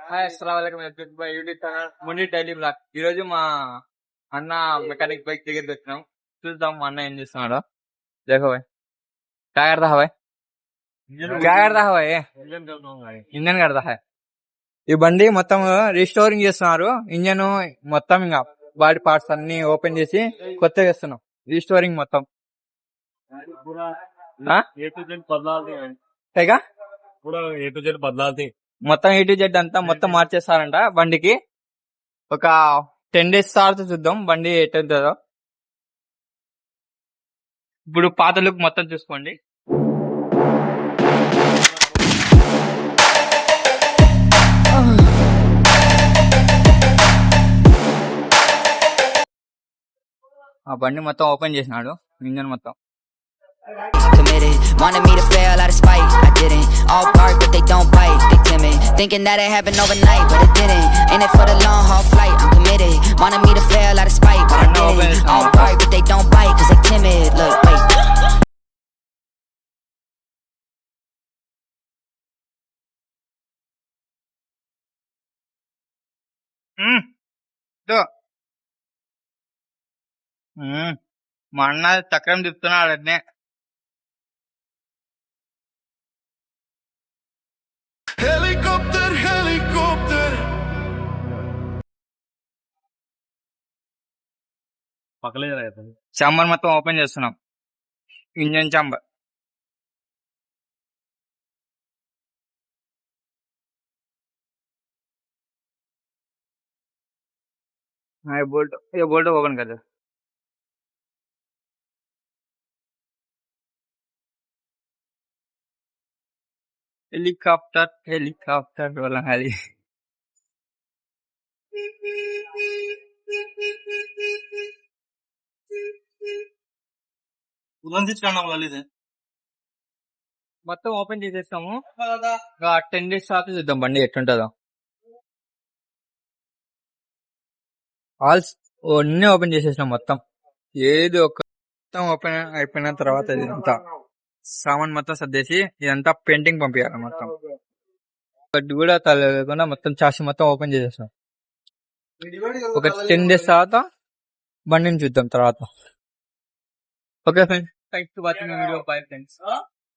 Hi అస్సలాము అలైకుం my YouTube channel Muni daily blog. ఈ రోజు మా అన్న మెకానిక్ బైక్ దగ్గరికి వచ్చినాం. చూద్దాం మా అన్న ఏం చేస్తున్నాడో. देखो भाई क्या करता है भाई, क्या करता है भाई, ఇంజన్ కడతా है. ఈ బండి మొత్తం రీస్టోరింగ్ చేస్తున్నారు. ఇంజన్ మొత్తం ఇంకా బాడీ పార్ట్స్ అన్ని ఓపెన్ చేసి కొత్తగా చేస్తున్నాం. రీస్టోరింగ్ మొత్తం మొత్తం A to Z అంతా మొత్తం మార్చేస్తారంట బండికి. ఒక 10 days తర్వాత చూద్దాం బండి ఎటుందో. ఇప్పుడు పాత లుక్ మొత్తం చూసుకోండి. ఆ బండి మొత్తం ఓపెన్ చేసినాడు. ఇంజన్ మొత్తం committed, wanted me to fail out of spite. I didn't, all bark but they don't bite. They timid, thinking that it happened overnight, but it didn't. In it for the long haul flight, I'm committed. Wanted me to fail out of spite, but I didn't. All bark but they don't bite, cause they timid. Look, wait. మా అన్న చక్రం తిప్పుతున్నాడు. అట్నే Helikopter, helikopter. Chamber మొత్తం open చేస్తున్నాం. Engine chamber ये bolt open कर दो. Helicopter helicopter वाला खाली మొత్తం ఓపెన్ చేసేస్తాము. 10 days తర్వాత చూద్దాం బండి ఎట్లుంటుందో. ఆల్స్ అన్నీ ఓపెన్ చేసేసినాం మొత్తం. ఏది ఒక మొత్తం ఓపెన్ అయిపోయిన తర్వాత ఇదంతా సామాన్ మొత్తం సర్దేసి ఇదంతా పెయింటింగ్ పంపించాలి. మొత్తం ఒకటి కూడా తగ్గకుండా మొత్తం చాసి మొత్తం ఓపెన్ చేసేసాం. ఒక 10 days తర్వాత బండిని చూద్దాం తర్వాత. Okay friends, thanks for watching video. Bye friends.